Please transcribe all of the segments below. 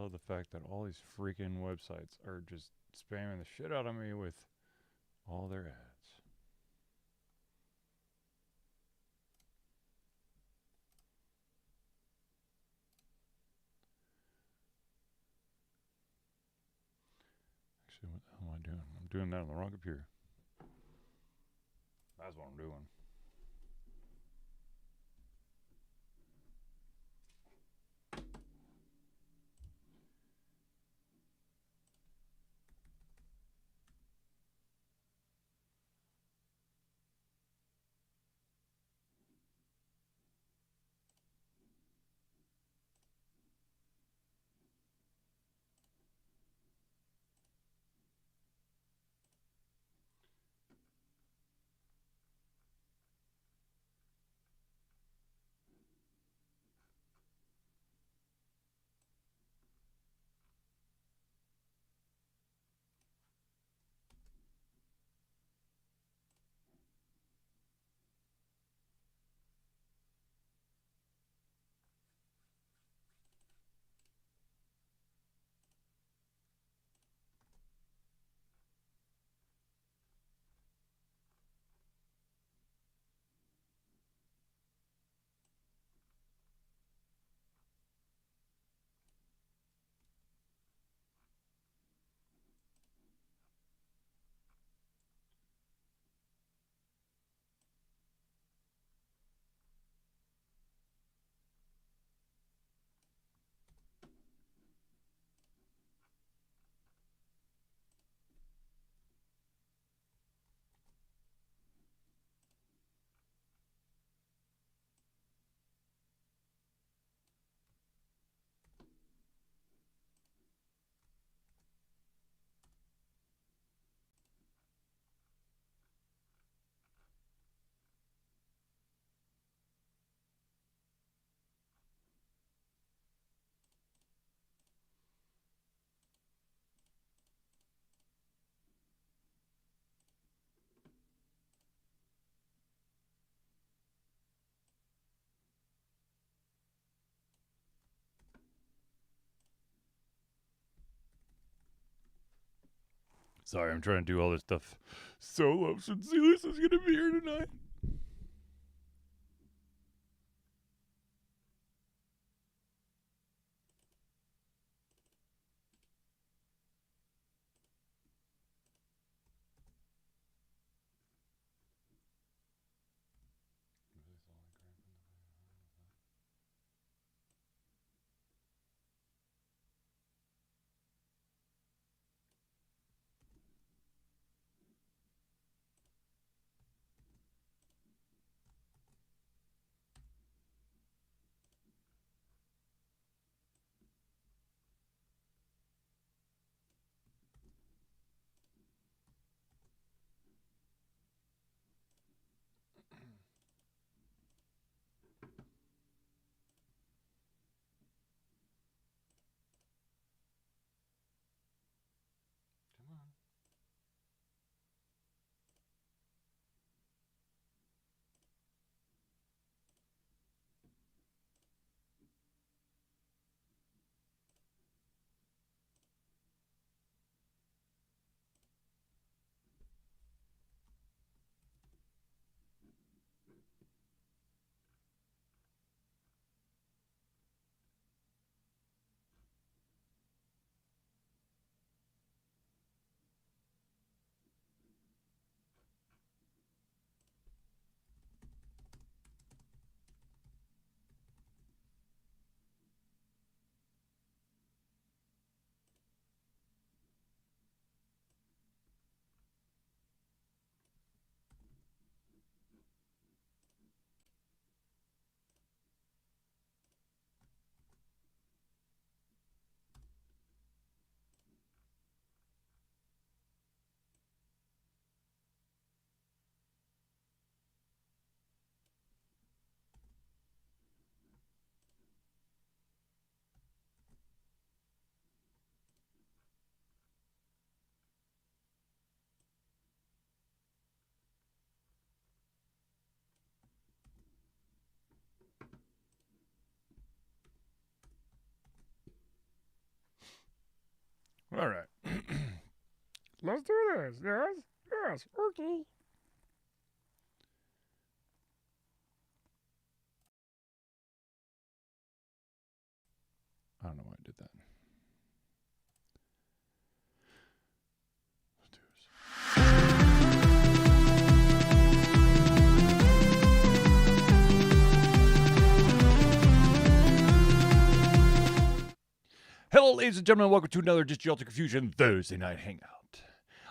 love the fact that all these freaking websites are just spamming the shit out of me with all their ads. Actually, what the hell am I doing? I'm doing that on the wrong computer. That's what I'm doing. Sorry, I'm trying to do all this stuff solo since Zealous is going to be here tonight. All right. Let's do this. Yes. Yes. Okay. I don't know why I did that. Let's do this. Hello, ladies and gentlemen. Welcome to another Digital Confusion Thursday Night Hangout.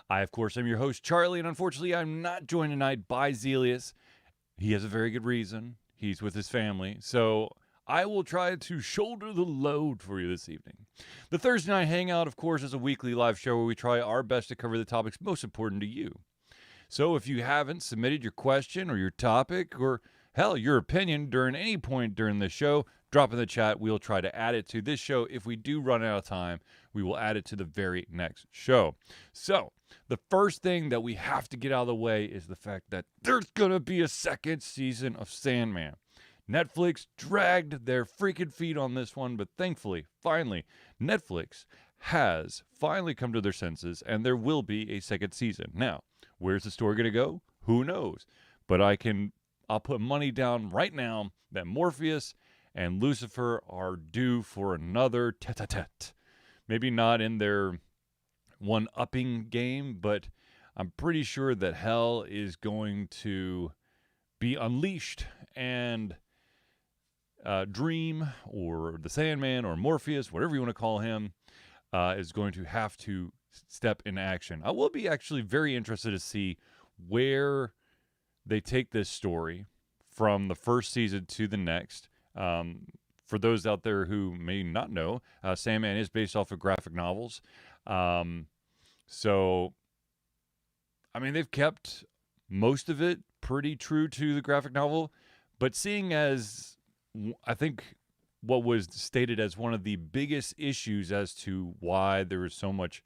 I, of course, am your host, Charlie, and unfortunately, I'm not joined tonight by Zelius. He has a very good reason. He's with his family, so I will try to shoulder the load for you this evening. The Thursday Night Hangout, of course, is a weekly live show where we try our best to cover the topics most important to you. So if you haven't submitted your question or your topic or, hell, your opinion during any point during the show, drop in the chat. We'll try to add it to this show. If we do run out of time, we will add it to the very next show. So the first thing that we have to get out of the way is the fact that there's going to be a second season of Sandman. Netflix dragged their freaking feet on this one, but thankfully, finally, Netflix has finally come to their senses, and there will be a second season. Now, where's the story going to go? Who knows? But I'll put money down right now that Morpheus and Lucifer are due for another tete-a-tete. Maybe not in their one-upping game, but I'm pretty sure that hell is going to be unleashed, and Dream or the Sandman or Morpheus, whatever you want to call him, is going to have to step in action. I will be actually very interested to see where they take this story from the first season to the next. For those out there who may not know, Sandman is based off of graphic novels. So, I mean, they've kept most of it pretty true to the graphic novel, but seeing as I think what was stated as one of the biggest issues as to why there was so much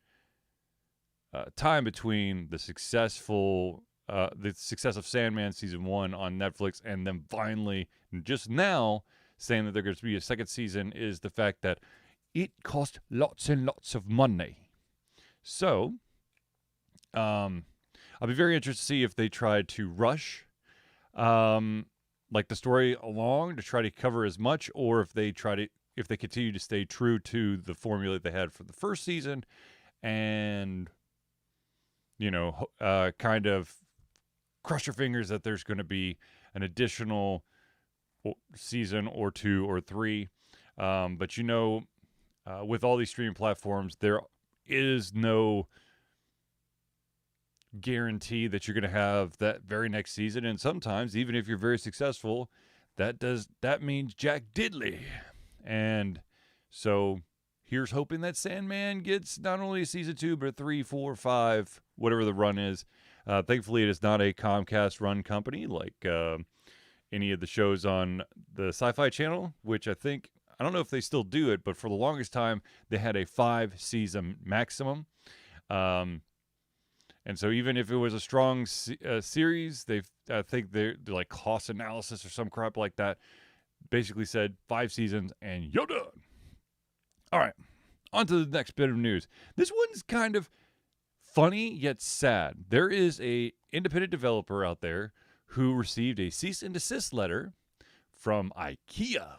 time between the success of Sandman season 1 on Netflix and then finally just now saying that there's going to be a second season is the fact that it cost lots and lots of money. So, I'll be very interested to see if they try to rush like the story along to try to cover as much, or if they continue to stay true to the formula they had for the first season and kind of cross your fingers that there's going to be an additional season or 2 or 3. But with all these streaming platforms, there is no guarantee that you're going to have that very next season, and sometimes even if you're very successful, that means Jack Diddley. And so here's hoping that Sandman gets not only a season 2 but 3, 4, 5, whatever the run is. Thankfully, it is not a Comcast run company like any of the shows on the Sci-Fi Channel, which I don't know if they still do it, but for the longest time they had a 5-season maximum. And so even if it was a strong series, I think they're like cost analysis or some crap like that, basically said 5 seasons and you're done. All right, on to the next bit of news. This one's kind of funny yet sad. There is a independent developer out there who received a cease and desist letter from IKEA.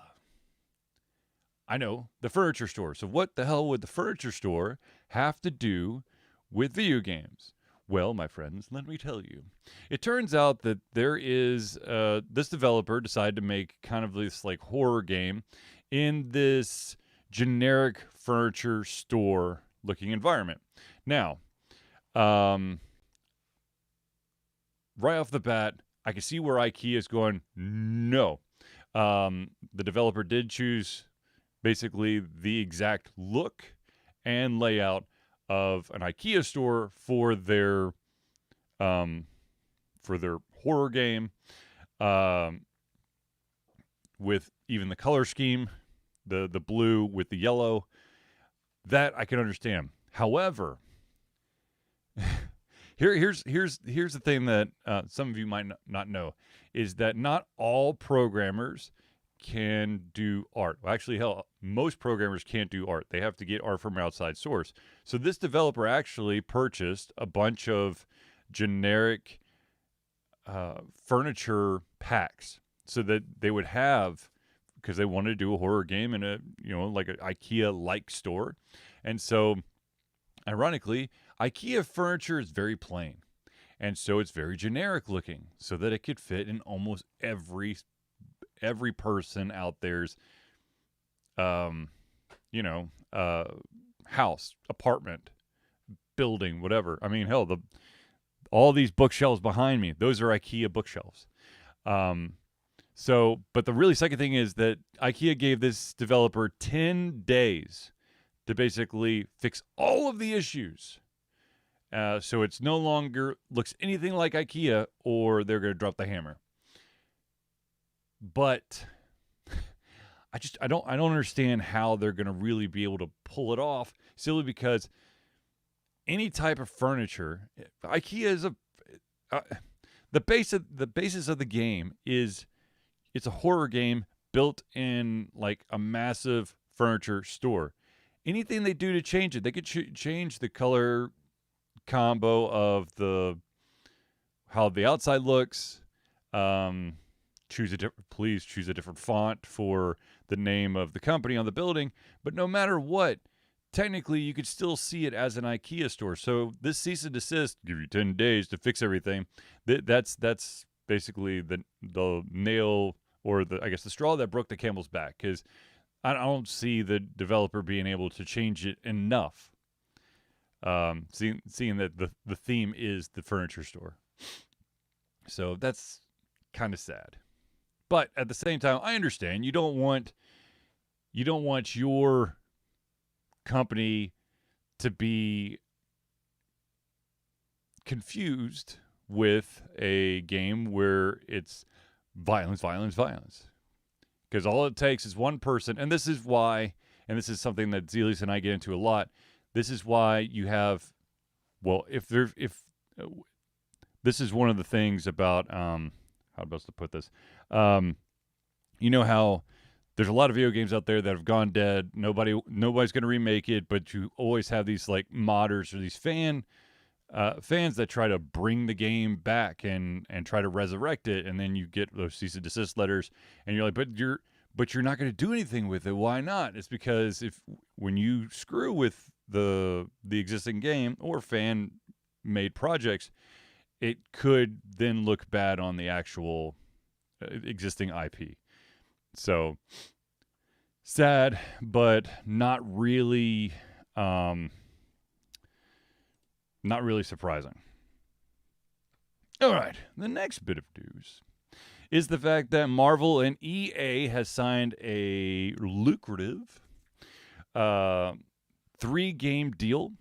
I know, the furniture store. So what the hell would the furniture store have to do with video games? Well, my friends, let me tell you. It turns out that there is this developer decided to make kind of this like horror game in this generic furniture store looking environment. Now, right off the bat, I can see where IKEA is going, no. The developer did choose basically the exact look and layout of an IKEA store for their horror game, with even the color scheme, the blue with the yellow. That I can understand. However, here's the thing that some of you might not know is that not all programmers can do art. Well, actually, hell, most programmers can't do art. They have to get art from an outside source. So this developer actually purchased a bunch of generic furniture packs so that they would have, because they wanted to do a horror game in a, like an IKEA-like store. And so, ironically, IKEA furniture is very plain. And so it's very generic looking so that it could fit in almost every person out there's, house, apartment, building, whatever. I mean, hell, all these bookshelves behind me, those are IKEA bookshelves. But the really second thing is that IKEA gave this developer 10 days to basically fix all of the issues. So it's no longer looks anything like IKEA, or they're going to drop the hammer. But I don't understand how they're going to really be able to pull it off, simply because any type of furniture, IKEA is the basis of the game is, it's a horror game built in like a massive furniture store. Anything they do to change it, they could change the color combo of how the outside looks. Please choose a different font for the name of the company on the building. But no matter what, technically you could still see it as an IKEA store. So this cease and desist, give you 10 days to fix everything. That's basically the nail, or the straw that broke the camel's back, because I don't see the developer being able to change it enough. Seeing that the theme is the furniture store. So that's kind of sad. But at the same time, I understand you don't want your company to be confused with a game where it's violence. Because all it takes is one person, and this is why, and this is something that Zelius and I get into a lot. This is why you have, this is one of the things about, how best to put this, you know how there's a lot of video games out there that have gone dead. Nobody's going to remake it, but you always have these like modders or these fans that try to bring the game back and try to resurrect it, and then you get those cease and desist letters, and you're like, but you're not going to do anything with it. Why not? It's because when you screw with the existing game or fan made projects, it could then look bad on the actual existing IP. So sad, but not really surprising. All right, the next bit of news is the fact that Marvel and EA has signed a lucrative 3-game deal.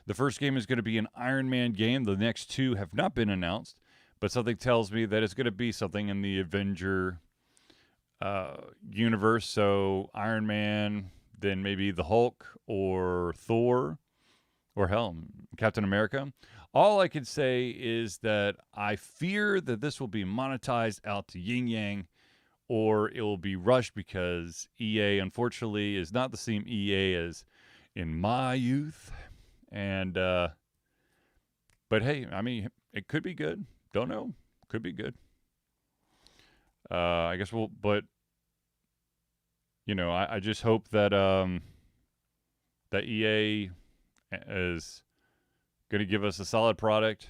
The first game is going to be an Iron Man game. The next 2 have not been announced, but something tells me that it's going to be something in the Avenger universe. So Iron Man, then maybe the Hulk or Thor, or hell, Captain America. All I can say is that I fear that this will be monetized out to yin yang, or it will be rushed, because EA, unfortunately, is not the same EA as in my youth. And, but hey, I mean, it could be good. Don't know. Could be good. I guess but, I just hope that, that EA is going to give us a solid product.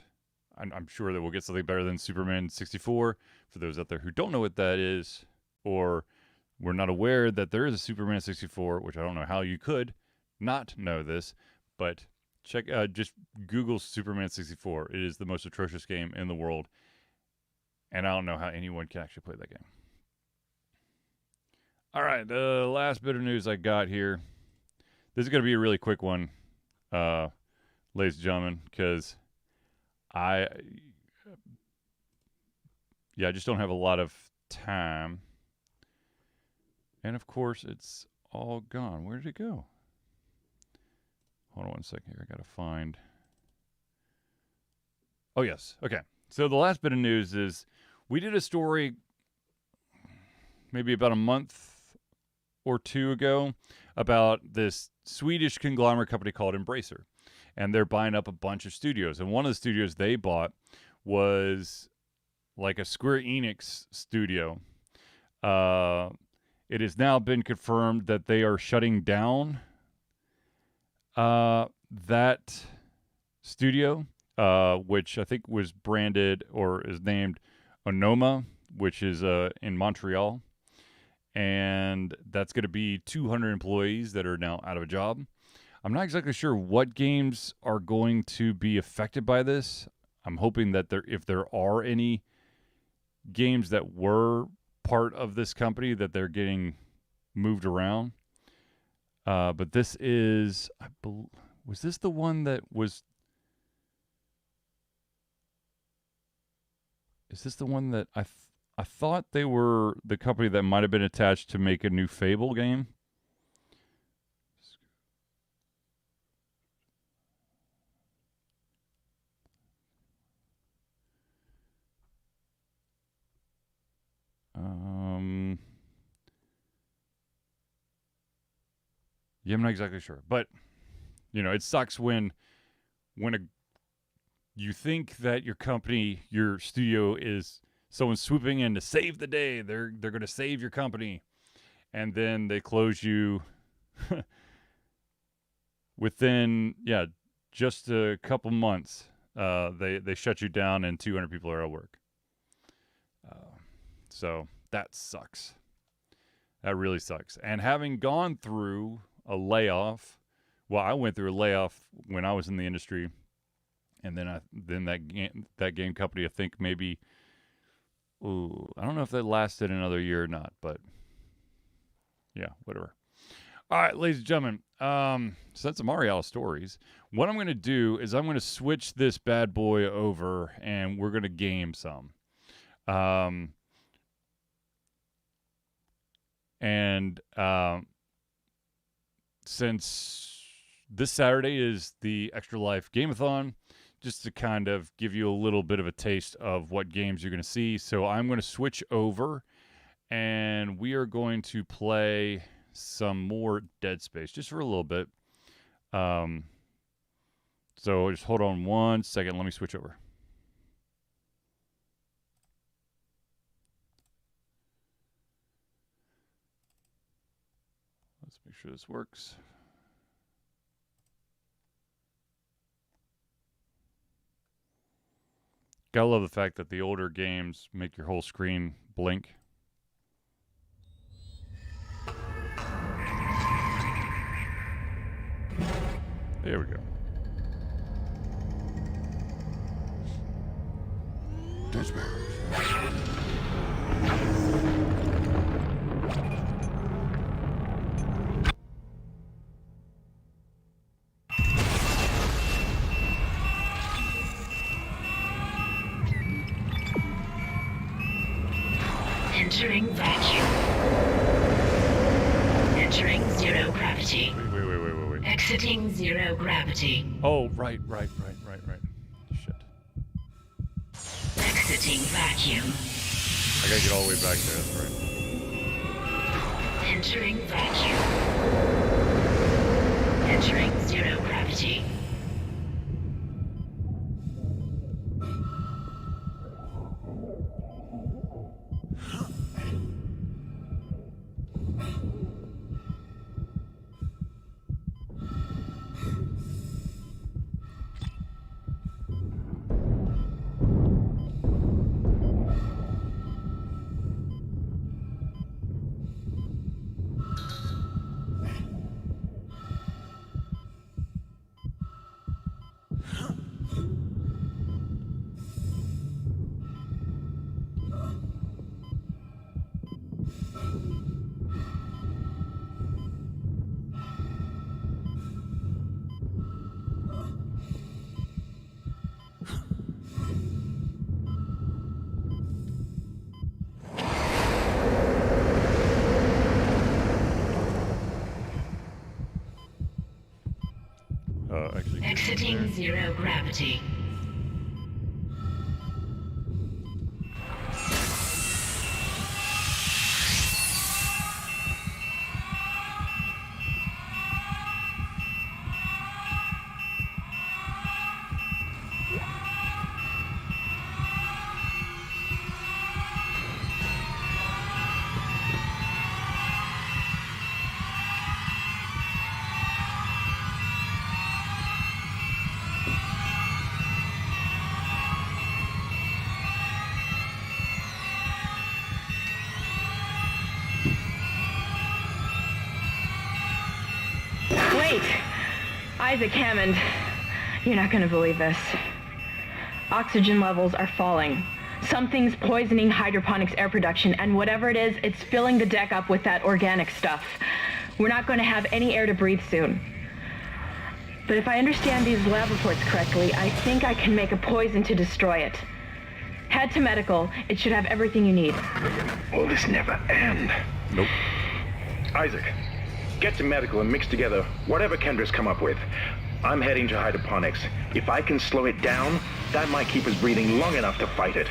I'm sure that we'll get something better than Superman 64. For those out there who don't know what that is, or we're not aware that there is a Superman 64, which I don't know how you could not know this, but just Google Superman 64. It is the most atrocious game in the world, and I don't know how anyone can actually play that game. All right, the last bit of news I got here. This is going to be a really quick one, ladies and gentlemen, because I just don't have a lot of time. And of course, it's all gone. Where did it go? Hold on 1 second here. I got to find. Oh, yes. Okay. So the last bit of news is we did a story maybe about a month or two ago about this Swedish conglomerate company called Embracer. And they're buying up a bunch of studios. And one of the studios they bought was like a Square Enix studio. It has now been confirmed that they are shutting down that studio, which I think was branded or is named Onoma, which is in Montreal. And that's going to be 200 employees that are now out of a job. I'm not exactly sure what games are going to be affected by this. I'm hoping that if there are any games that were part of this company, that they're getting moved around. But this is, was this the one that was? Is this the one that I thought they were the company that might have been attached to make a new Fable game? Yeah, I'm not exactly sure, but you know, it sucks when you think that your company, your studio is someone swooping in to save the day. They're going to save your company, and then they close you within just a couple months. They shut you down, and 200 people are at work. So that sucks. That really sucks. And having gone through a layoff, well, I went through a layoff when I was in the industry, and then that game company, I think maybe, I don't know if that lasted another year or not, but yeah, whatever. All right, ladies and gentlemen, so that's some Mario stories. What I'm going to do is I'm going to switch this bad boy over, and we're going to game some. Since this Saturday is the Extra Life Gameathon, just to kind of give you a little bit of a taste of what games you're going to see. So I'm going to switch over, and we are going to play some more Dead Space just for a little bit. So just hold on one second. Let me switch over. Let's make sure this works. Gotta love the fact that the older games make your whole screen blink. There we go. Entering vacuum. Entering zero gravity. Wait. Exiting zero gravity. Oh, right. Shit. Exiting vacuum. I gotta get all the way back there, that's right. Entering vacuum. Entering zero gravity. Exiting zero gravity. Isaac Hammond, you're not gonna believe this. Oxygen levels are falling. Something's poisoning hydroponics air production, and whatever it is, it's filling the deck up with that organic stuff. We're not going to have any air to breathe soon. But if I understand these lab reports correctly, I think I can make a poison to destroy it. Head to medical. It should have everything you need. Will this never end? Nope. Isaac, get to medical and mix together whatever Kendra's come up with. I'm heading to hydroponics. If I can slow it down, that might keep us breathing long enough to fight it.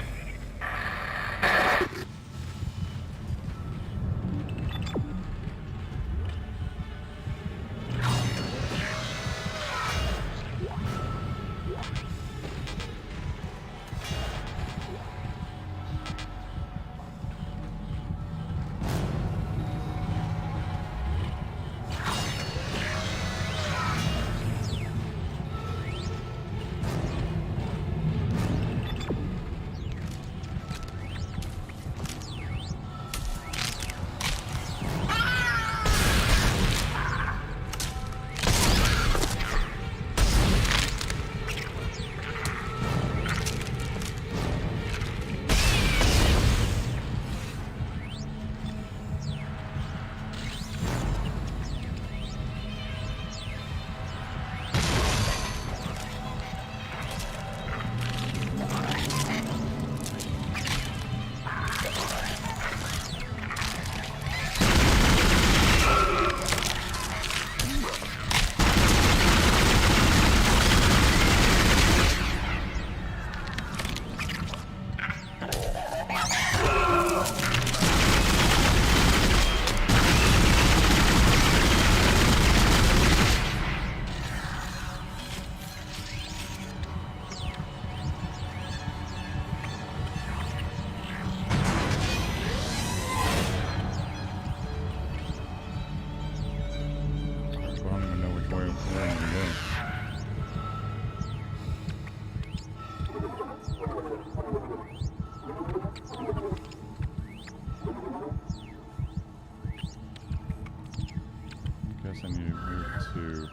Guess I need to move to.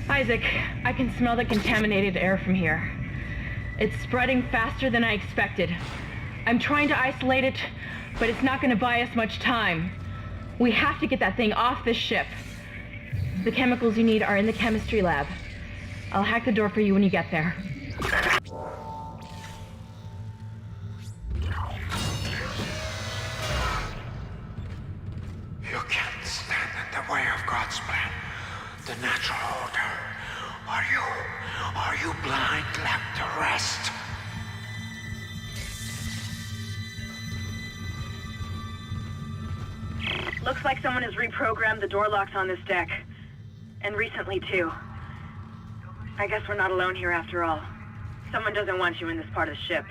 Isaac, I can smell the contaminated air from here. It's spreading faster than I expected. I'm trying to isolate it, but it's not going to buy us much time. We have to get that thing off this ship. The chemicals you need are in the chemistry lab. I'll hack the door for you when you get there. You can't stand in the way of God's plan, the natural order. Are you blind left to rest? Looks like someone has reprogrammed the door locks on this deck. And recently, too. I guess we're not alone here after all. Someone doesn't want you in this part of the ship.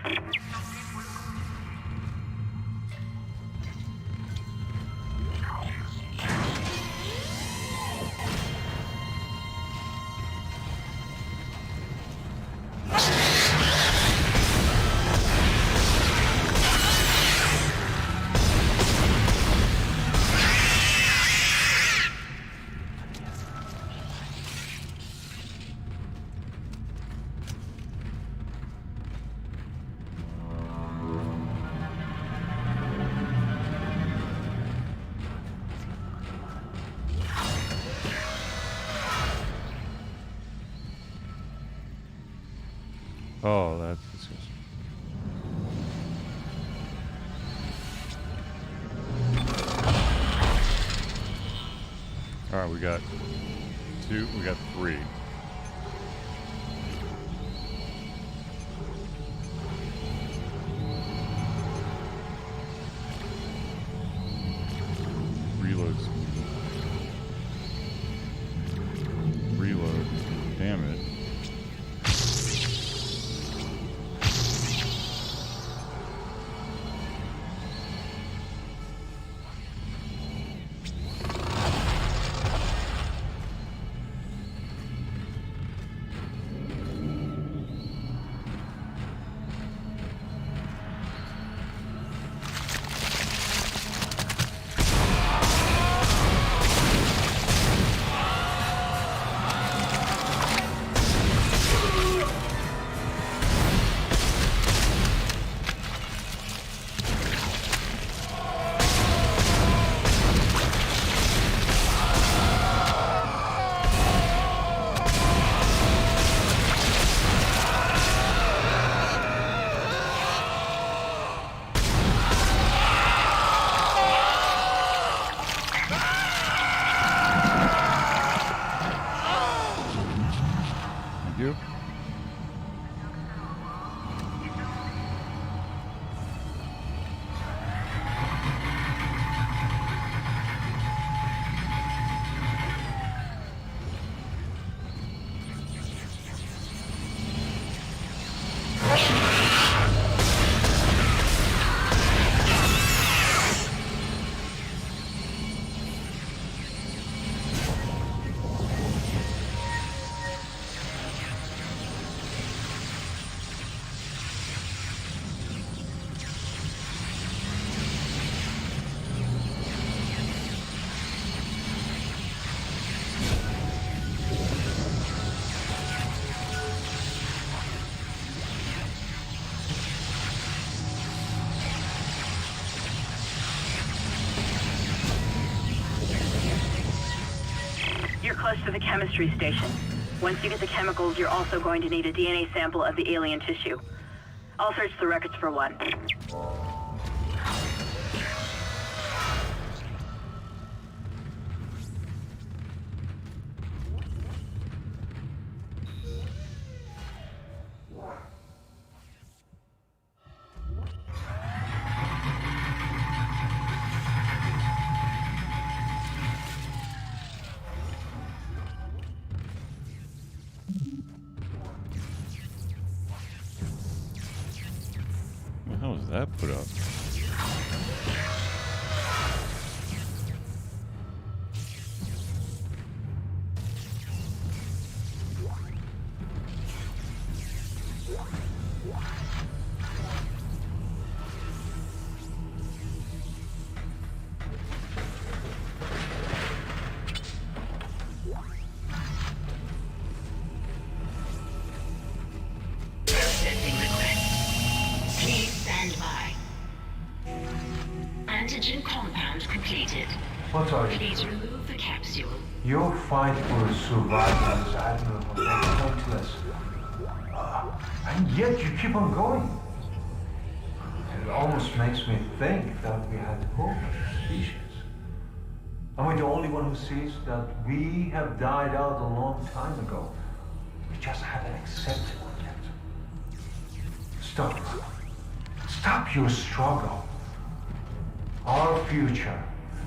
Oh, that's disgusting. All right, we got 2, we got 3. Reload. Reload. Damn it. You? You're close to the chemistry station. Once you get the chemicals, you're also going to need a DNA sample of the alien tissue. I'll search the records for one. What the hell is that put up? oxygen compound completed. What are you? Please remove the capsule. Your fight for survival is admirable and pointless. And yet you keep on going. It almost makes me think that we had hope as a species. Am I the only one who sees that we have died out a long time ago? We just haven't accepted it yet. Stop. Stop your struggle. Our future,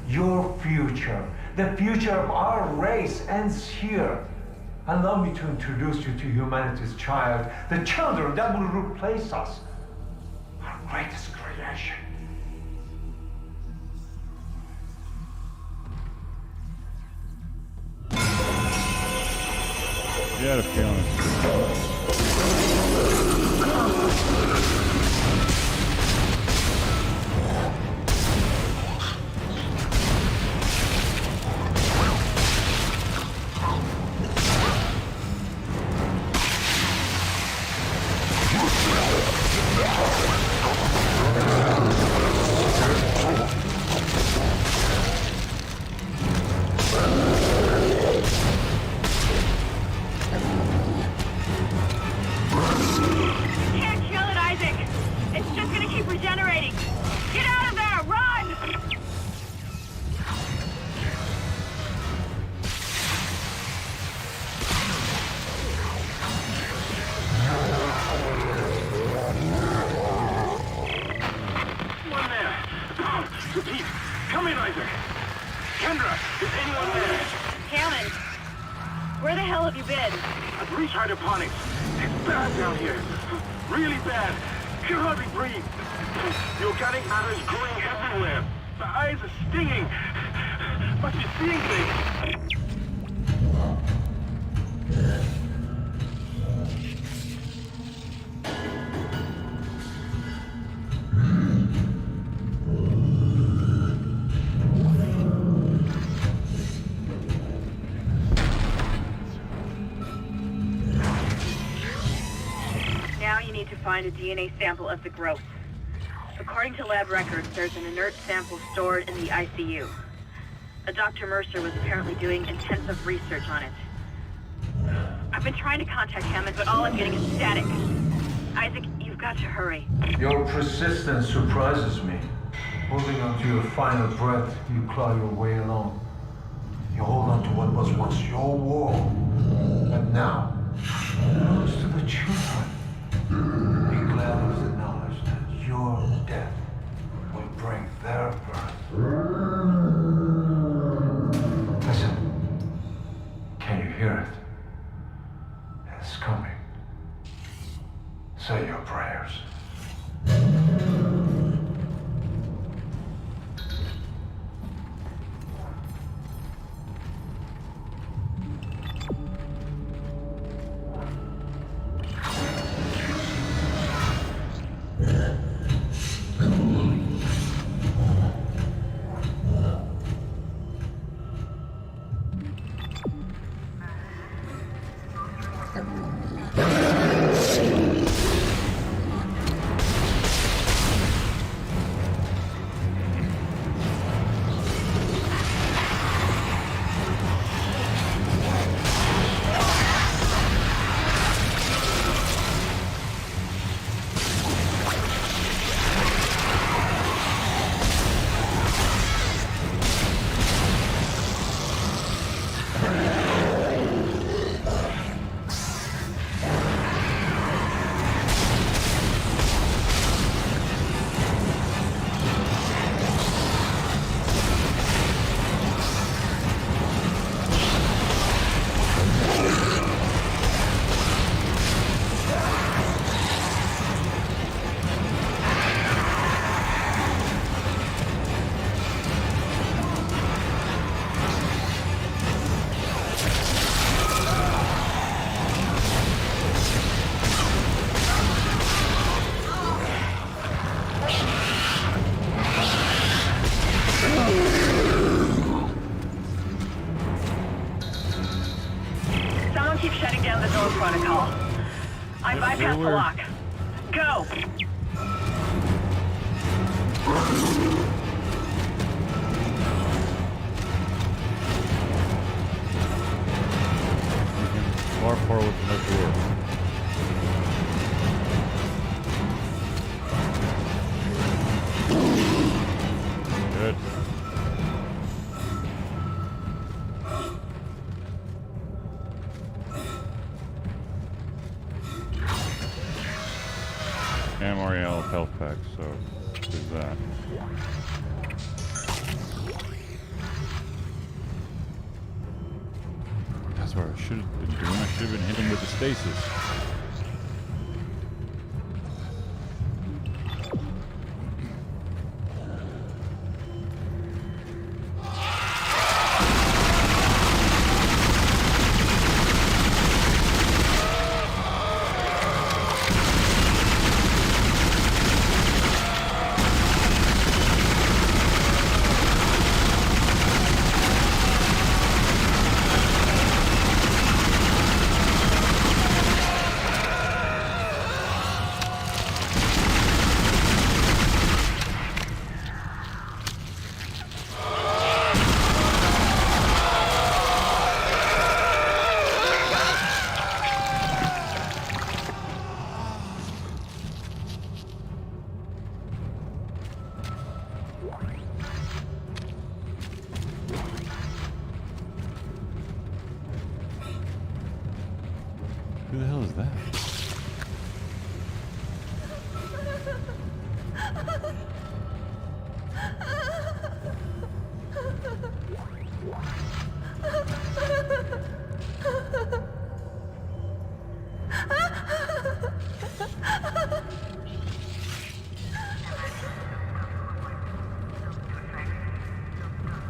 your future, the future of our race ends here. Allow me to introduce you to humanity's child, the children that will replace us. Our greatest creation. You had a feeling. Can't kill it, Isaac! It's just gonna keep regenerating! Get out of there! Run! One there. Repeat. Come in, Isaac. Kendra, is anyone there? Hammond, where the hell have you been? I've reached hydroponics. It's bad down here. Really bad. Can hardly breathe. The organic matter is growing everywhere. My eyes are stinging. Must be seeing things. Now you need to find a DNA sample of the growth. According to lab records, there's an inert sample stored in the ICU. A Dr. Mercer was apparently doing intensive research on it. I've been trying to contact Hammond, but all I'm getting is static. Isaac, you've got to hurry. Your persistence surprises me. Holding on to your final breath, you claw your way along. You hold on to what was once your world, and now belongs to the children. Be glad of the knowledge that your death will bring their birth. Listen, can you hear it? It's coming. Say your prayers. Someone keeps shutting down the door protocol. I bypassed the lock. Go! far, far away from that door. Good. And Marielle health pack, so there's that. That's what I should have been doing. I should have been hitting with the stasis. Who the hell is that?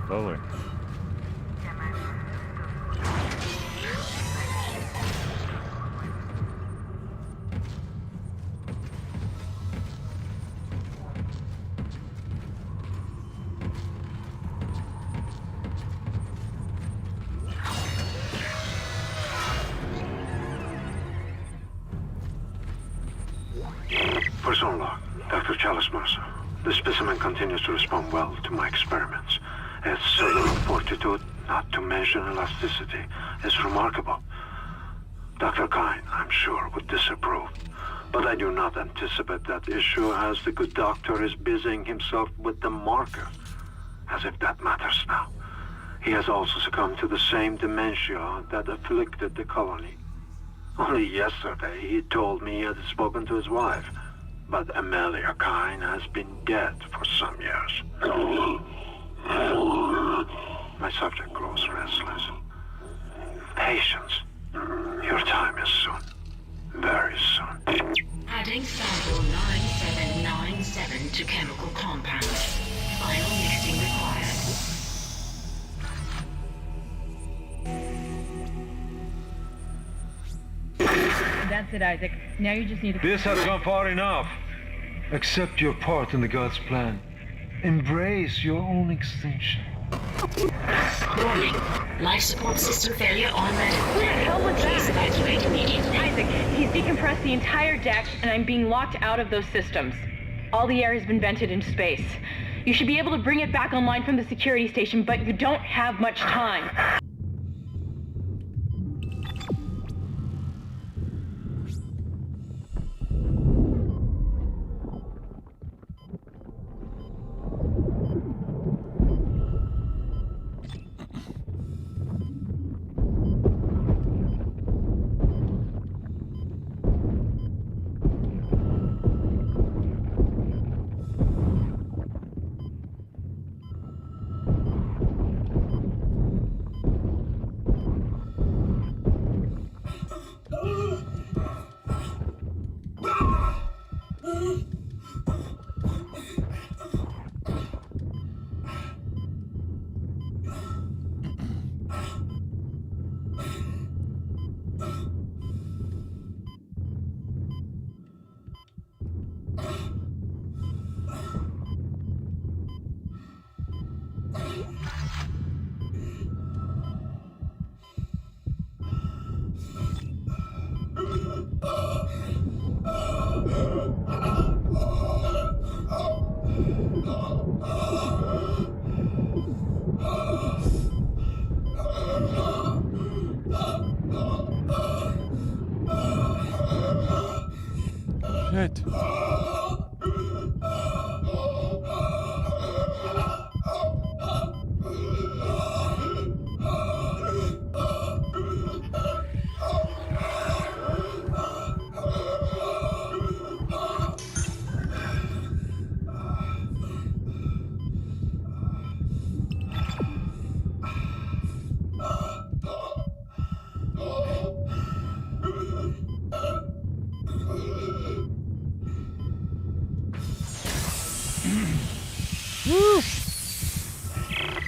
Lovely. Person log, Dr. Chalice Mercer. The specimen continues to respond well to my experiments. Its cellular fortitude, not to mention elasticity, is remarkable. Dr. Kine, I'm sure, would disapprove. But I do not anticipate that issue as the good doctor is busying himself with the marker. As if that matters now. He has also succumbed to the same dementia that afflicted the colony. Only yesterday he told me he had spoken to his wife. But Amelia Kine has been dead for some years. My subject grows restless. Patience. Your time is soon. Very soon. Adding sample 9797 to chemical compound. Final mixing required. That's it, Isaac. Now you just need to... This has gone far enough. Accept your part in the God's plan. Embrace your own extinction. Warning. Life support system failure on medical. What the hell was Please that? evacuate immediately. Isaac, he's decompressed the entire deck, and I'm being locked out of those systems. All the air has been vented into space. You should be able to bring it back online from the security station, but you don't have much time.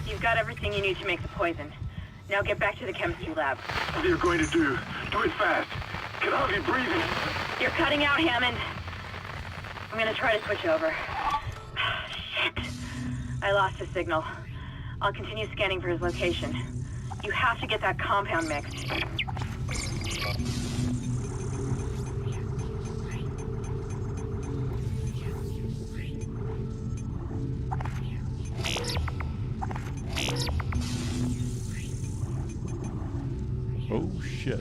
You've got everything you need to make the poison. Now get back to the chemistry lab. What are you going to do? Do it fast. Can hardly breathe. You're cutting out, Hammond. I'm gonna try to switch over. Shit. I lost his signal. I'll continue scanning for his location. You have to get that compound mixed. Oh, shit.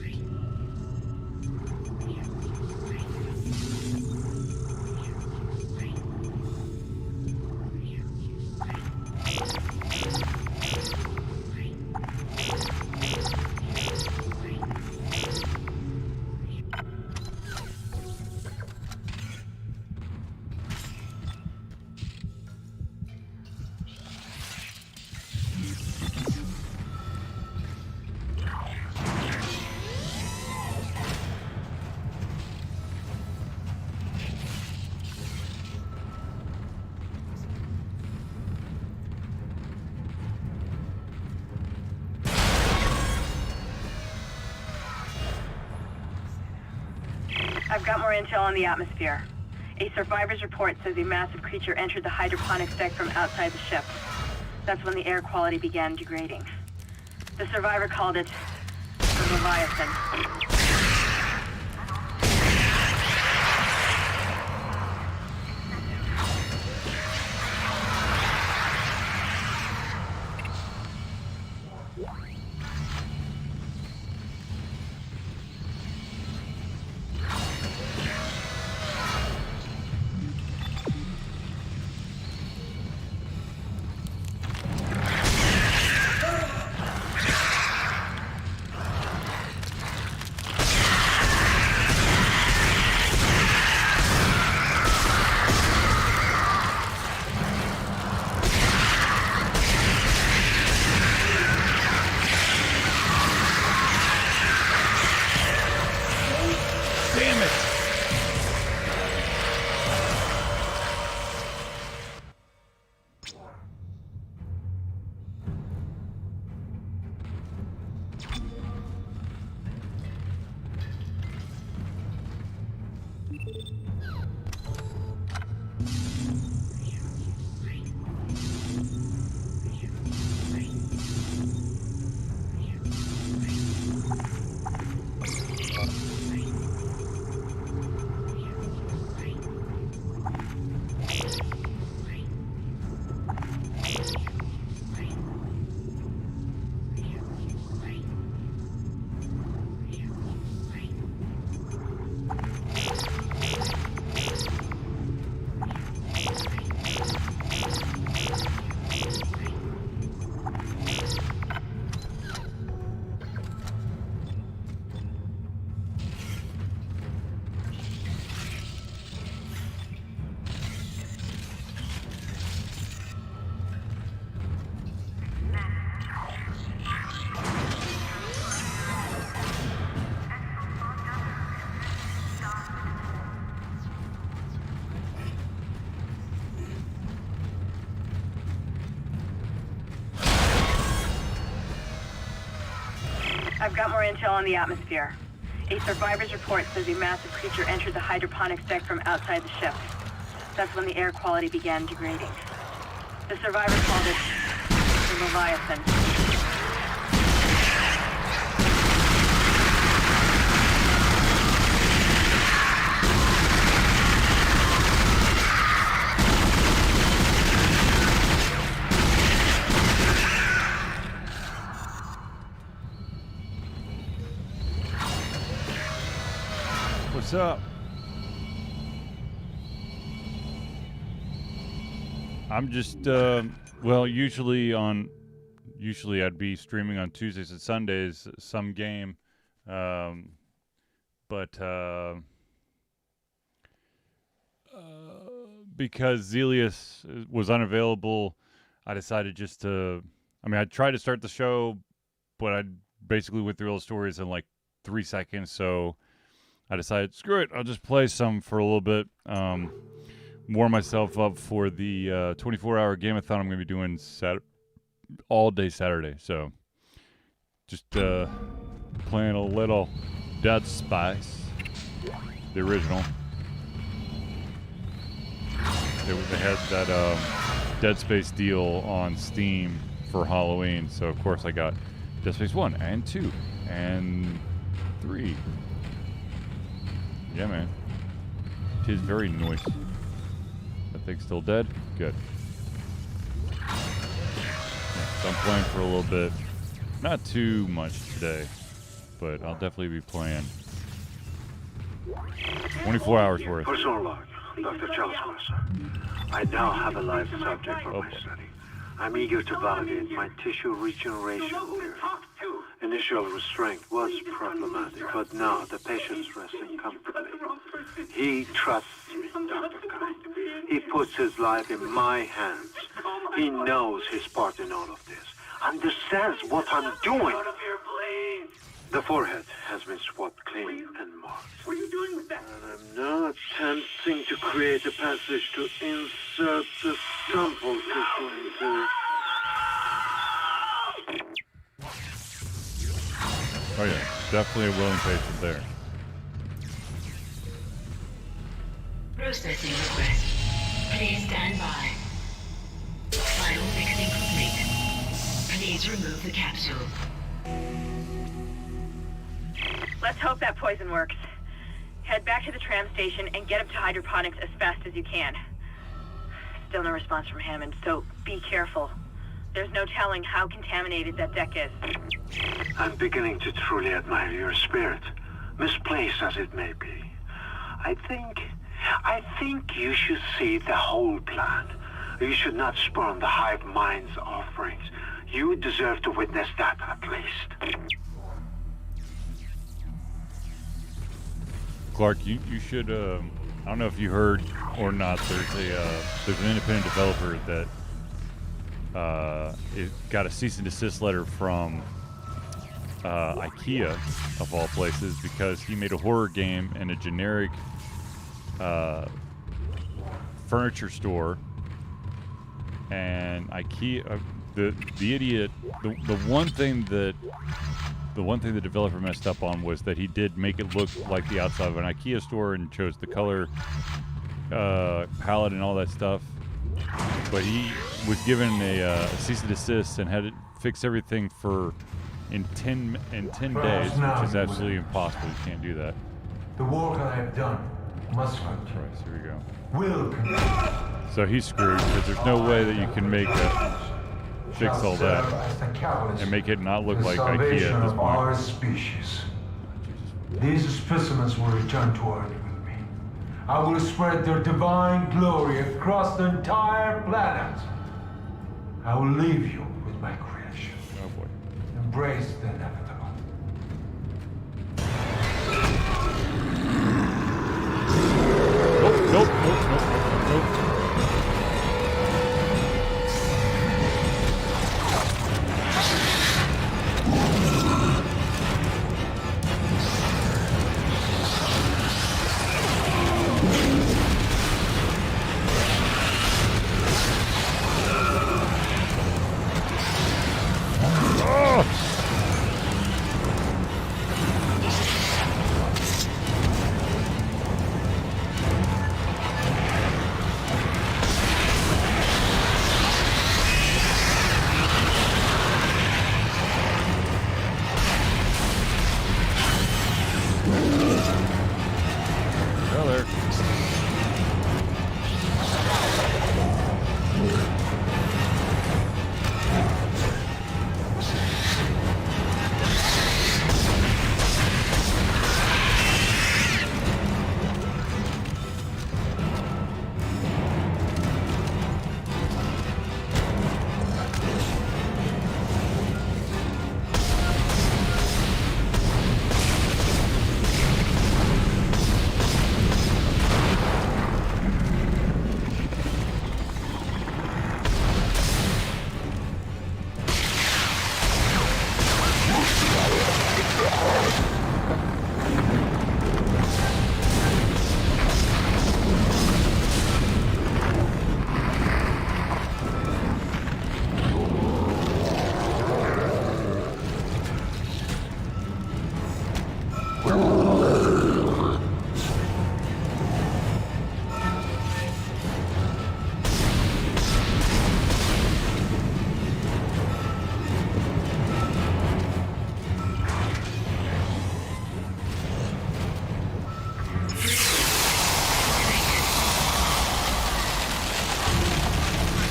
I've got more intel on the atmosphere. A survivor's report says a massive creature entered the hydroponics deck from outside the ship. That's when the air quality began degrading. The survivor called it the Leviathan. Damn it! I've got more intel on the atmosphere. A survivor's report says a massive creature entered the hydroponics deck from outside the ship. That's when the air quality began degrading. The survivor called it the Leviathan. What's up? I'm just usually I'd be streaming on Tuesdays and Sundays some game, but because Zelius was unavailable, I decided just to. I mean, I tried to start the show, but I basically went through all the stories in like 3 seconds. So I decided, screw it, I'll just play some for a little bit. Warm myself up for the 24-hour Gameathon I'm going to be doing all day Saturday. So just playing a little Dead Space, the original. They had that Dead Space deal on Steam for Halloween, so of course I got Dead Space 1 and 2 and 3. Yeah, man. It is very noisy. That thing's still dead? Good. Yeah, so I'm playing for a little bit. Not too much today, but I'll definitely be playing 24 hours worth. Personal log, Dr. Charles Mercer. I now have a live subject for my study. I'm eager to validate my tissue regeneration theory. Initial restraint was problematic, but now the patient's resting comfortably. He trusts me, Dr. Kind. He puts his life in my hands. He knows his part in all of this. Understands what I'm doing. The forehead has been swabbed clean and marked. What are you doing with that? And I'm now attempting to create a passage to insert the sample tissue into. Oh yeah, definitely a willing patient there. Processing request. Please stand by. Final fixing complete. Please remove the capsule. Let's hope that poison works. Head back to the tram station and get up to hydroponics as fast as you can. Still no response from Hammond, so be careful. There's no telling how contaminated that deck is. I'm beginning to truly admire your spirit, misplaced as it may be. I think you should see the whole plan. You should not spurn the hive mind's offerings. You deserve to witness that at least. Clark, you should. I don't know if you heard or not. There's an independent developer that it got a cease and desist letter from IKEA of all places because he made a horror game in a generic furniture store, and IKEA, the idiot, the one thing the developer messed up on was that he did make it look like the outside of an IKEA store and chose the color palette and all that stuff. But he was given a cease and desist and had to fix everything in 10 days, which is absolutely impossible. You can't do that. The work I have done must continue. Right, here we go. Will continue. So he's screwed because there's no way that you can fix all that and make it not look like IKEA at this point. Our species. These specimens will return to Earth with me. I will spread their divine glory across the entire planet. I will leave you with my creation. Oh boy. Embrace the inevitable. Nope.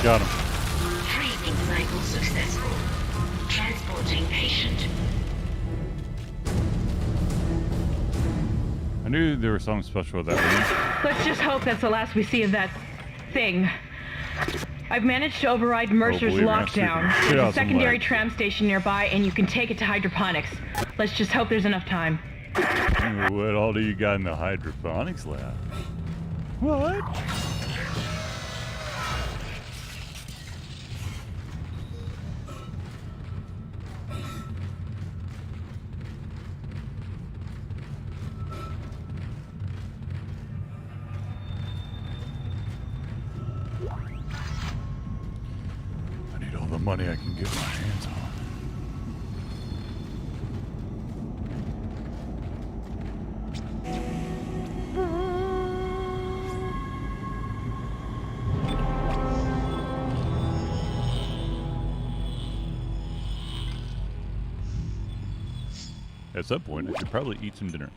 Got him. Freezing cycle successful. Transporting patient. I knew there was something special with that room. Let's just hope that's the last we see of that thing. I've managed to override Mercer's believe me, I've seen lockdown. it. Shit There's out a some secondary legs. tram station nearby, and you can take it to hydroponics. Let's just hope there's enough time. What all do you got in the hydroponics lab? What? I need all the money I can get my hands on. At some point, I should probably eat some dinner.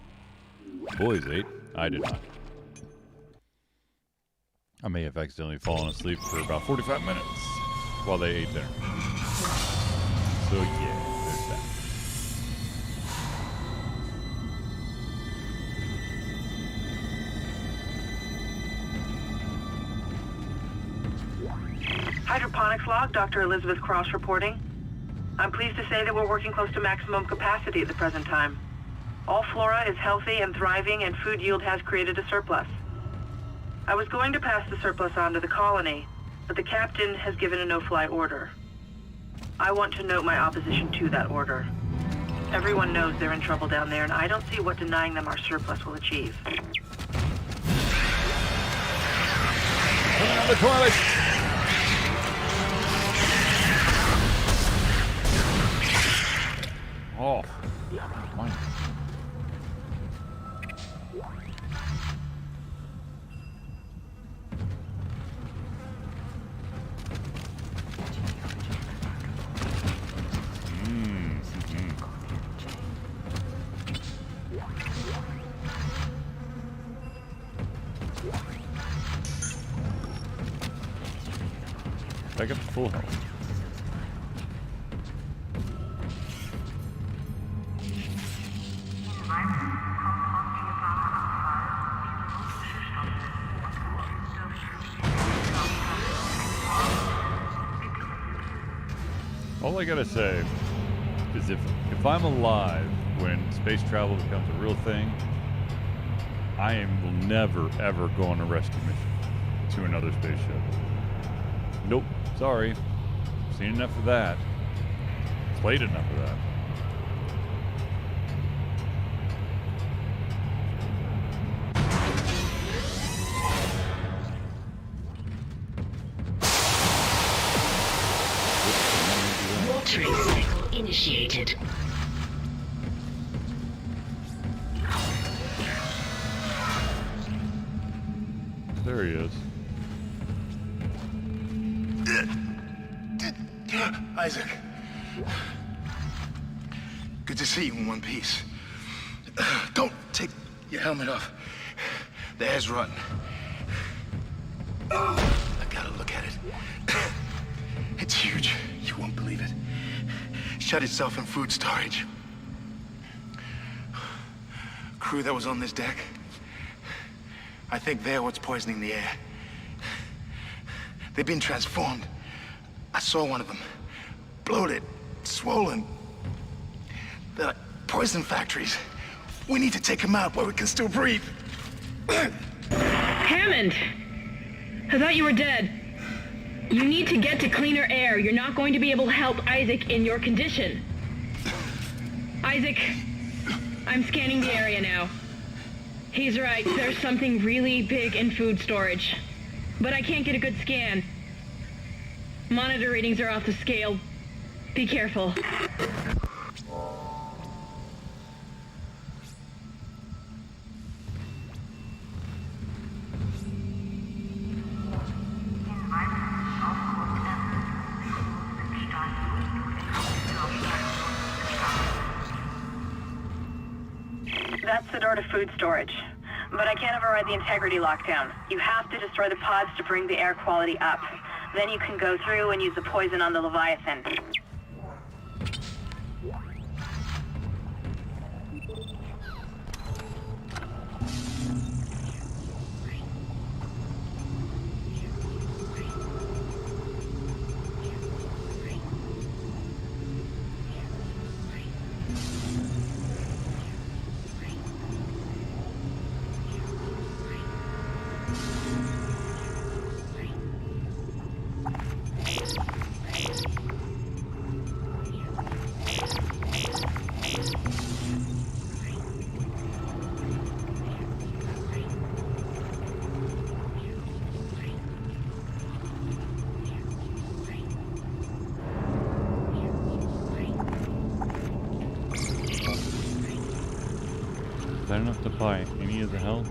Boys ate. I did not. I may have accidentally fallen asleep for about 45 minutes while they ate dinner. So yeah, there's that. Hydroponics log, Dr. Elizabeth Cross reporting. I'm pleased to say that we're working close to maximum capacity at the present time. All flora is healthy and thriving, and food yield has created a surplus. I was going to pass the surplus on to the colony, but the captain has given a no-fly order. I want to note my opposition to that order. Everyone knows they're in trouble down there, and I don't see what denying them our surplus will achieve. Clean on the toilet! Oh, mine. Back up to full health. All I gotta say is if I'm alive when space travel becomes a real thing, will never ever go on a rescue mission to another spaceship. Nope, sorry. Seen enough of that. Played enough of that. Watering cycle initiated. There he is. Isaac. Good to see you in one piece. Don't take your helmet off. The air's rotten. I gotta look at it. It's huge. You won't believe it. Shut itself in food storage. Crew that was on this deck, I think they're what's poisoning the air. They've been transformed. I saw one of them. Bloated, swollen. They're like poison factories. We need to take them out while we can still breathe. Hammond! I thought you were dead. You need to get to cleaner air. You're not going to be able to help Isaac in your condition. Isaac, I'm scanning the area now. He's right. There's something really big in food storage. But I can't get a good scan. Monitor readings are off the scale. Be careful. That's the door to food storage. But I can't override the integrity lockdown. You have to destroy the pods to bring the air quality up. Then you can go through and use the poison on the Leviathan. Is that enough to buy any of the health?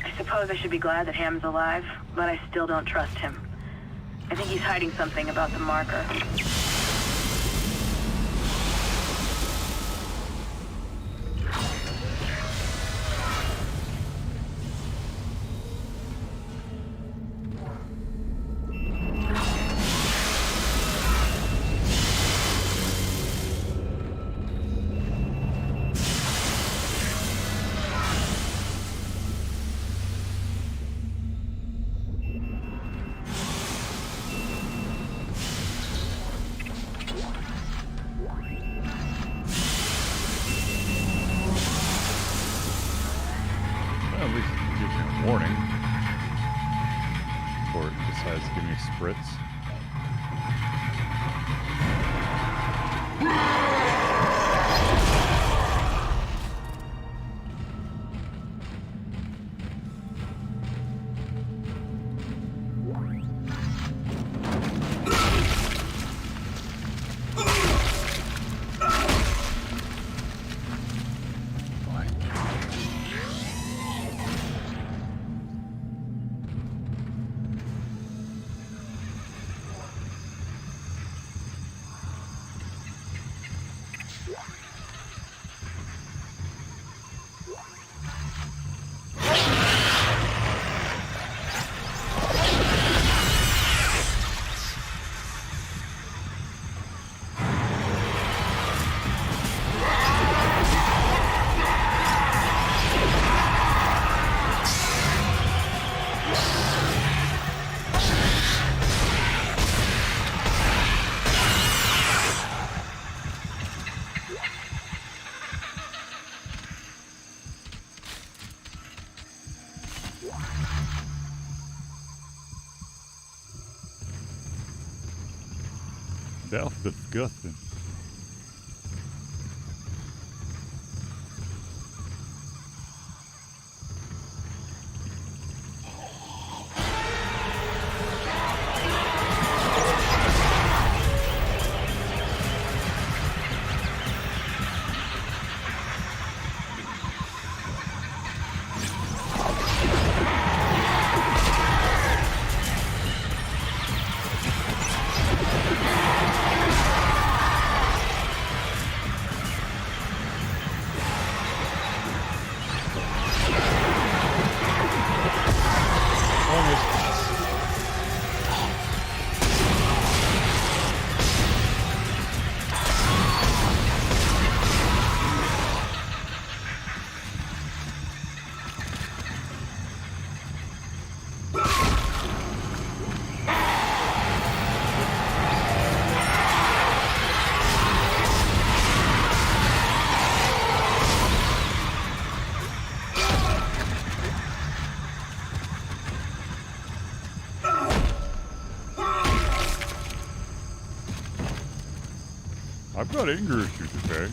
I suppose I should be glad that Ham's alive, but I still don't trust him. I think he's hiding something about the marker. Well, at least it gives me a warning. Or it decides to give me a spritz. That was disgusting. I've got anger issues, okay?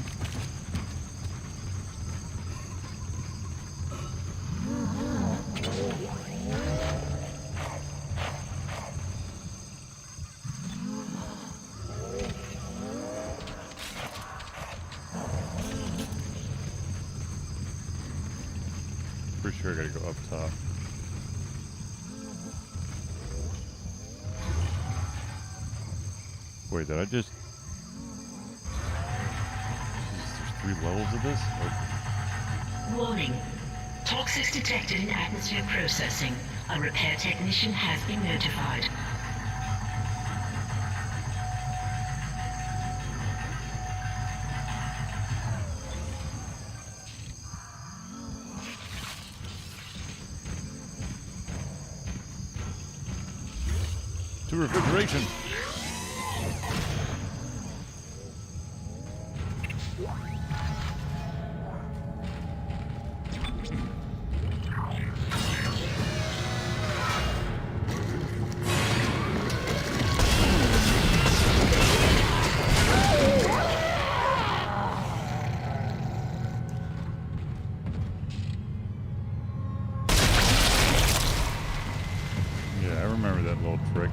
Pretty sure I gotta go up top. Wait, did I just... 3 levels of this? Warning. Toxics detected in atmosphere processing. A repair technician has been notified. To refrigeration. Yeah, I remember that little trick.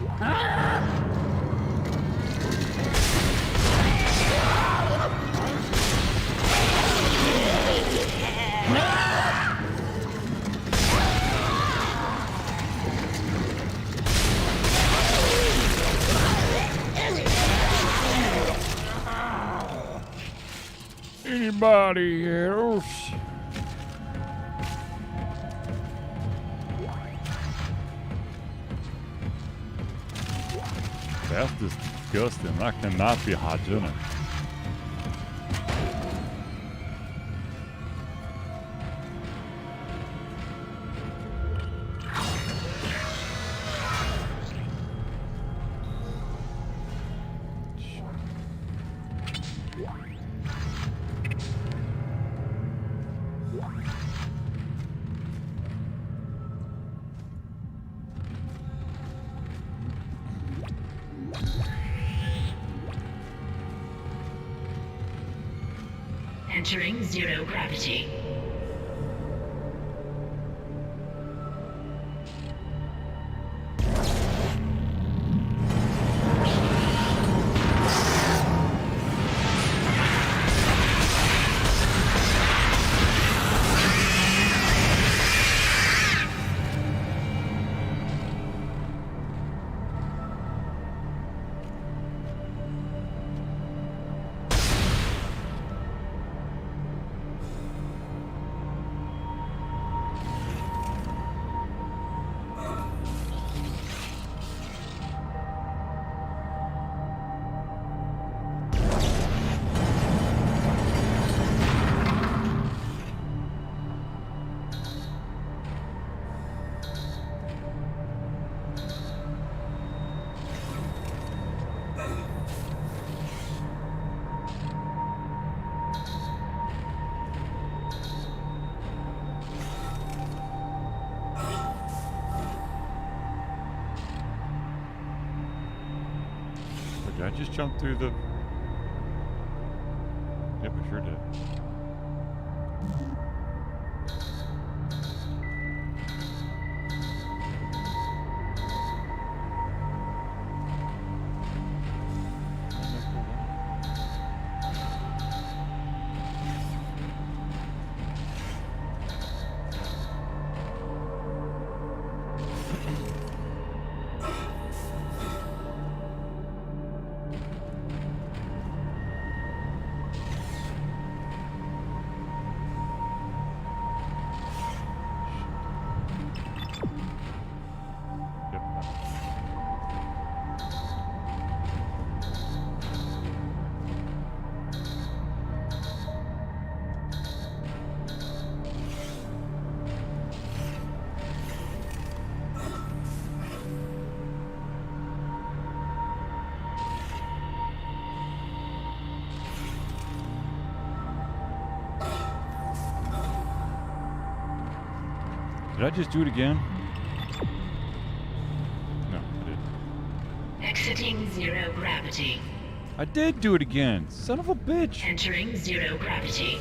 Anybody else? That's disgusting. That cannot be hygienic. Entering zero gravity. Did I just jump through the... Yep, I sure did. Did I just do it again? No, I didn't. Exiting zero gravity. I did do it again. Son of a bitch. Entering zero gravity.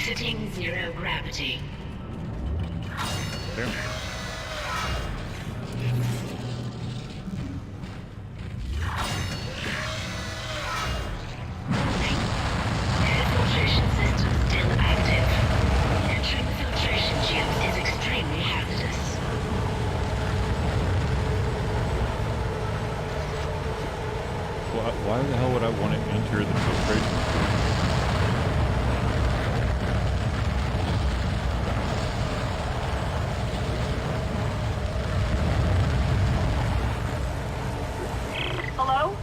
Exiting zero gravity. Damn. Air filtration system still active. Entering the filtration tubes is extremely hazardous. Why the hell would I want to enter the filtration? Hello?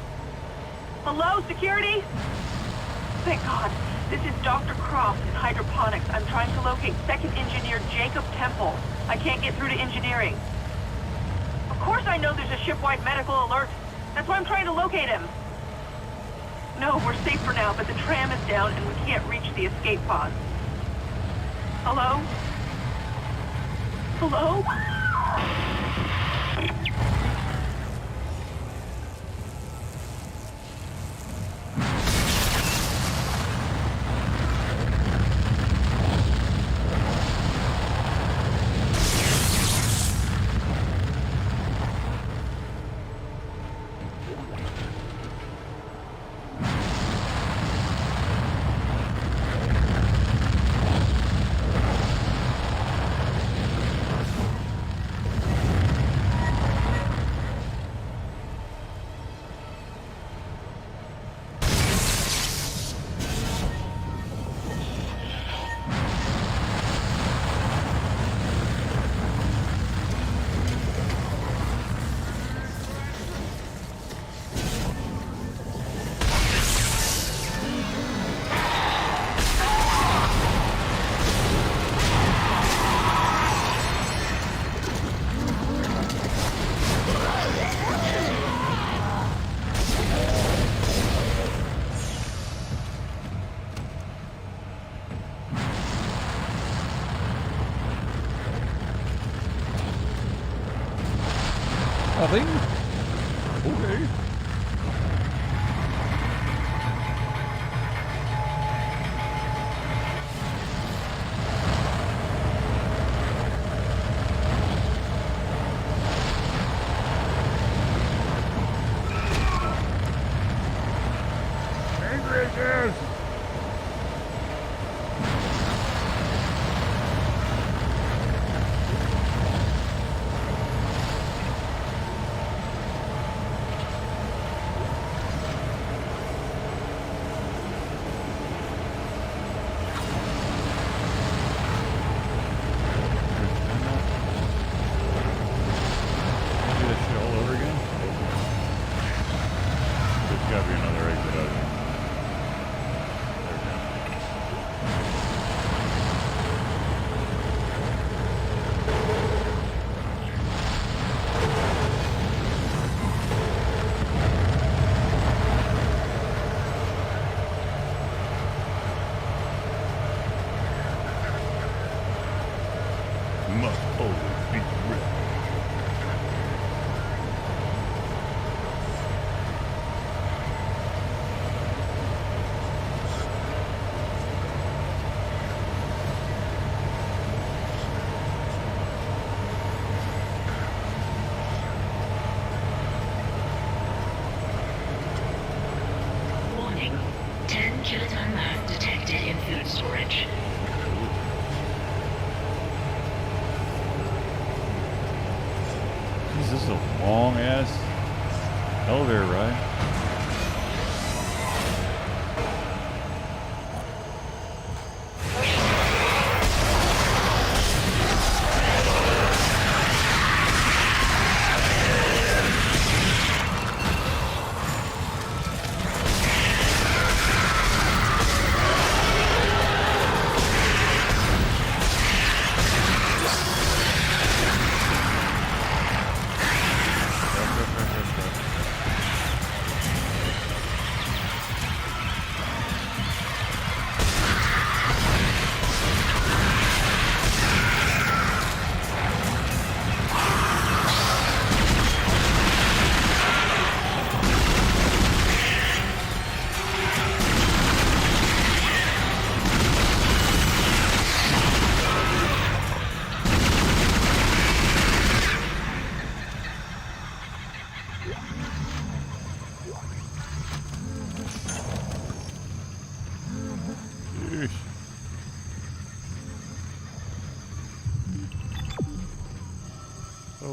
Hello, security? Thank God. This is Dr. Croft in hydroponics. I'm trying to locate second engineer Jacob Temple. I can't get through to engineering. Of course I know there's a shipwide medical alert. That's why I'm trying to locate him. No, we're safe for now, but the tram is down and we can't reach the escape pod. Hello? Hello? Nothing? Okay. Angry. Gotta be another exit out here. There we go. Must always be ready. Warning. 10 kiloton mass detected in food storage. Jeez, this is a long ass elevator ride.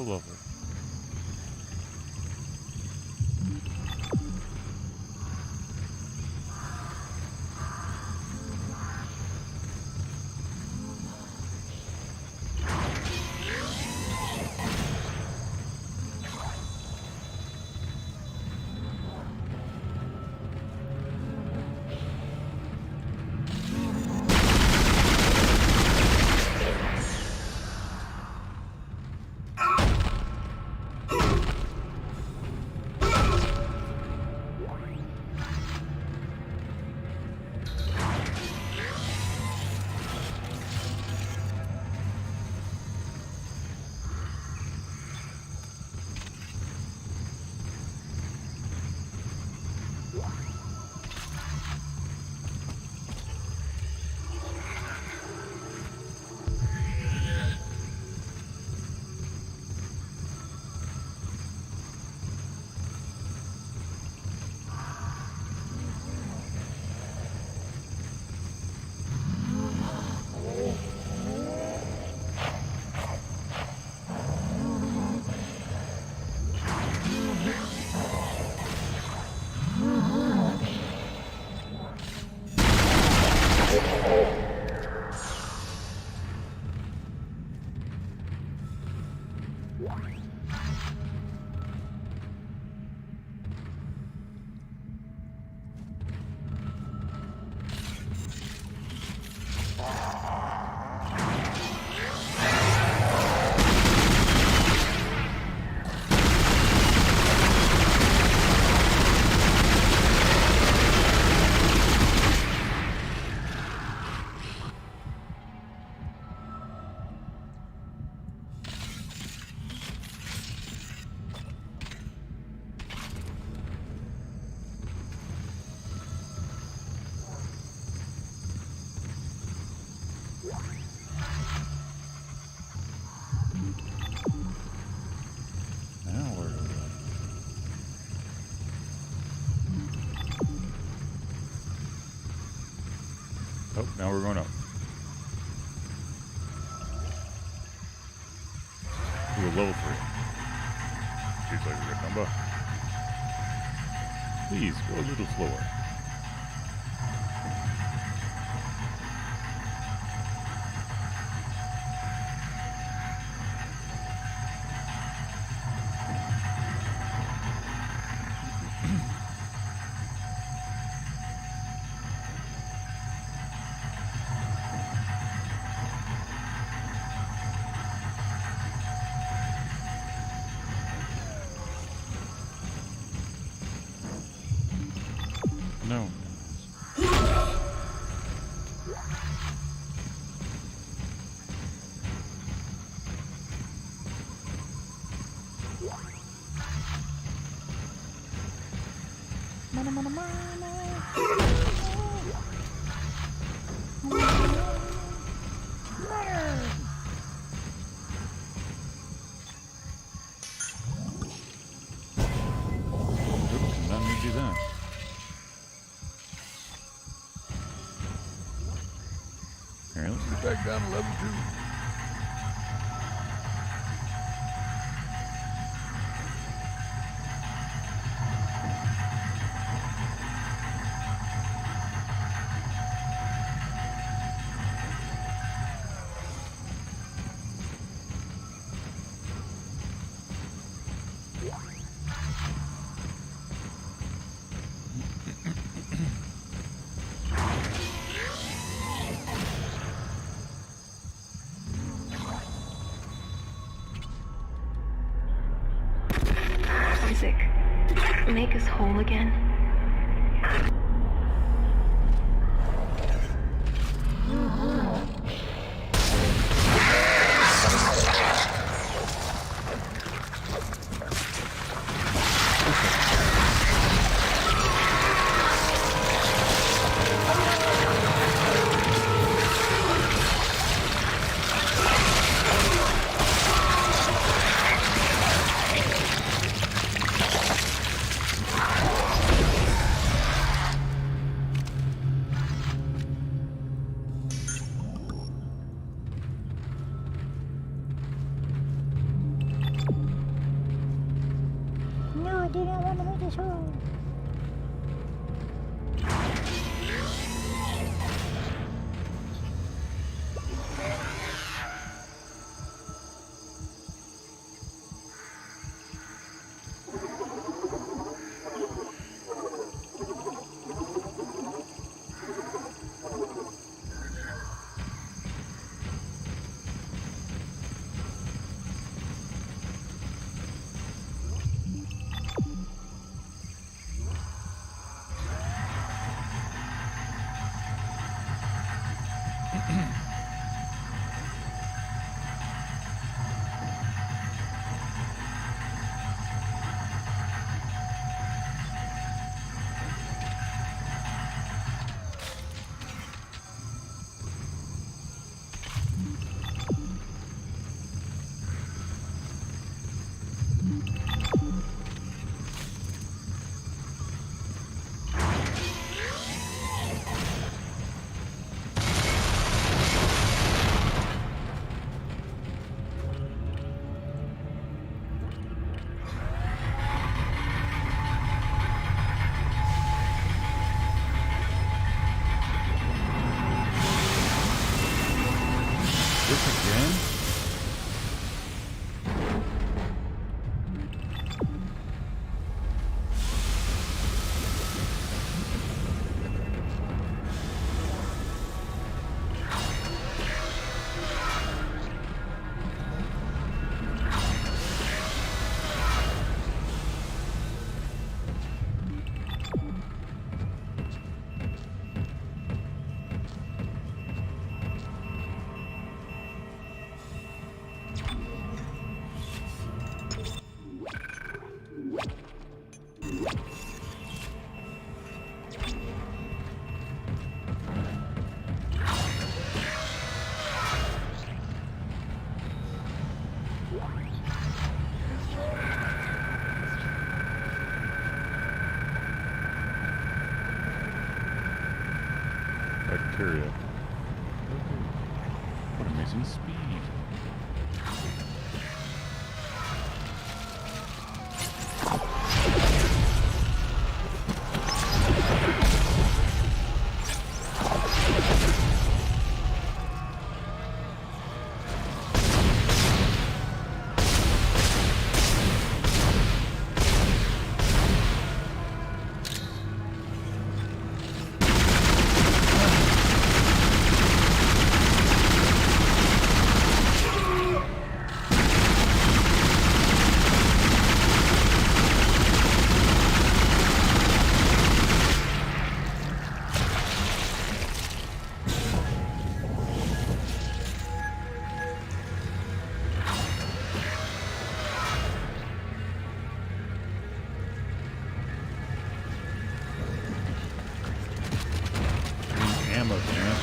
lovely. Oh, now we're going up. To a level 3. Seems like a good number. Please go a little slower. No. Oops, not need to do that. Alright, let's get back down to level 2. Isaac, make us whole again. This again? Bacteria. What amazing speed. Ammo, damn it.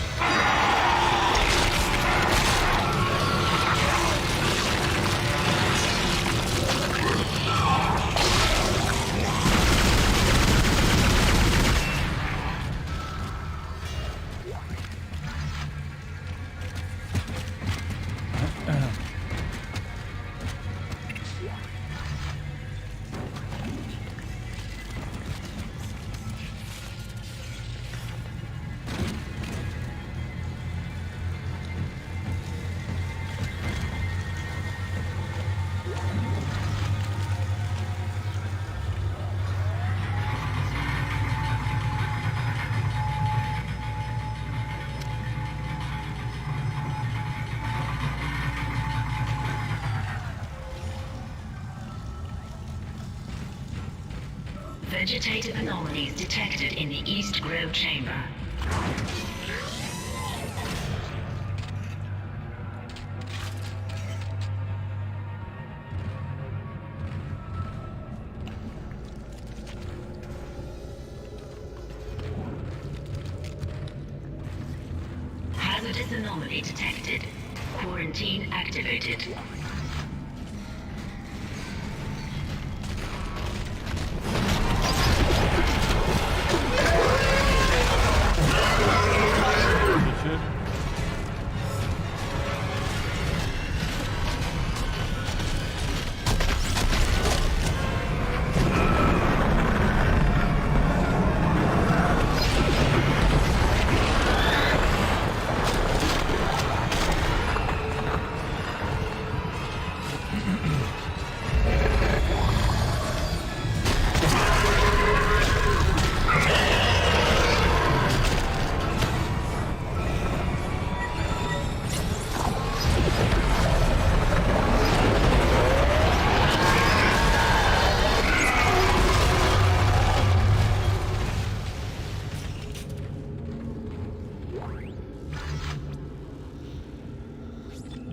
Vegetative anomalies detected in the East Grove chamber. Hazardous anomaly detected. Quarantine activated.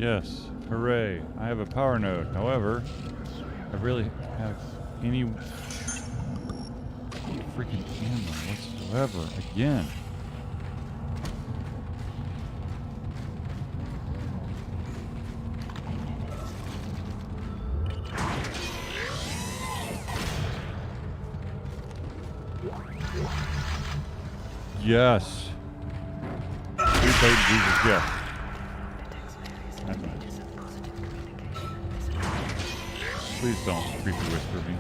Yes, hooray. I have a power node. However, I really have any freaking ammo whatsoever. Again. Yes. Sweet baby Jesus, yes. That's nice. Please don't creepy whisper me.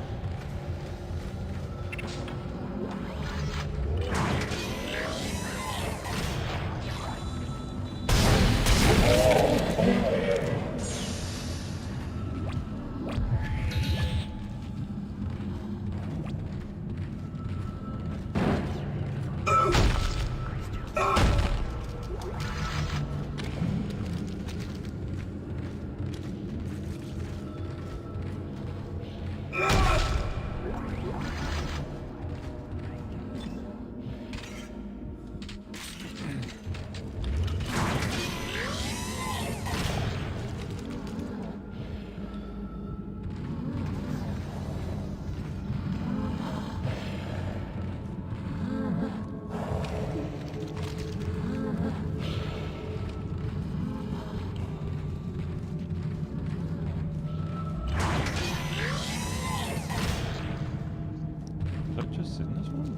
Did I just sit in this one?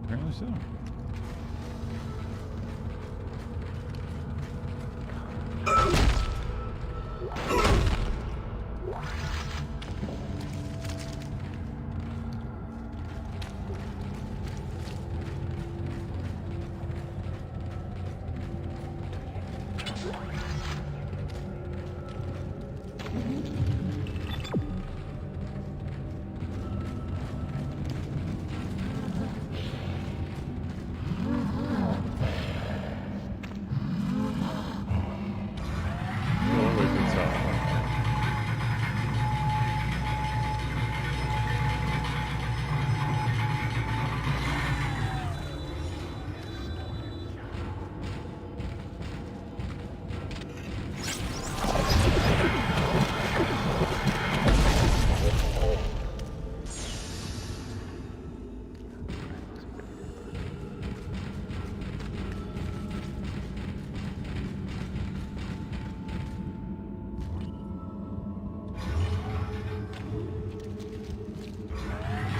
Apparently so.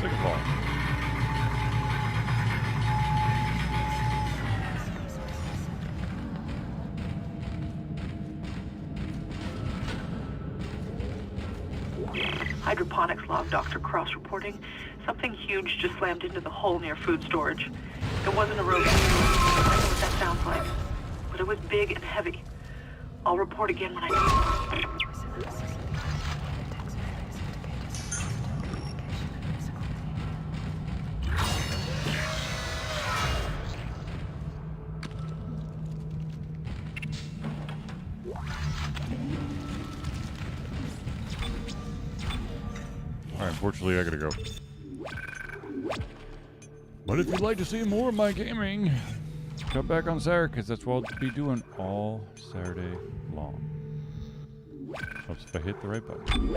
Take a fall. Hydroponics log, Dr. Cross reporting. Something huge just slammed into the hole near food storage. It wasn't a rodent. I don't know what that sounds like. But it was big and heavy. I'll report again when I do. Alright, unfortunately I gotta go. But if you'd like to see more of my gaming, come back on Saturday, because that's what I'll be doing all Saturday long. Helps if I hit the right button.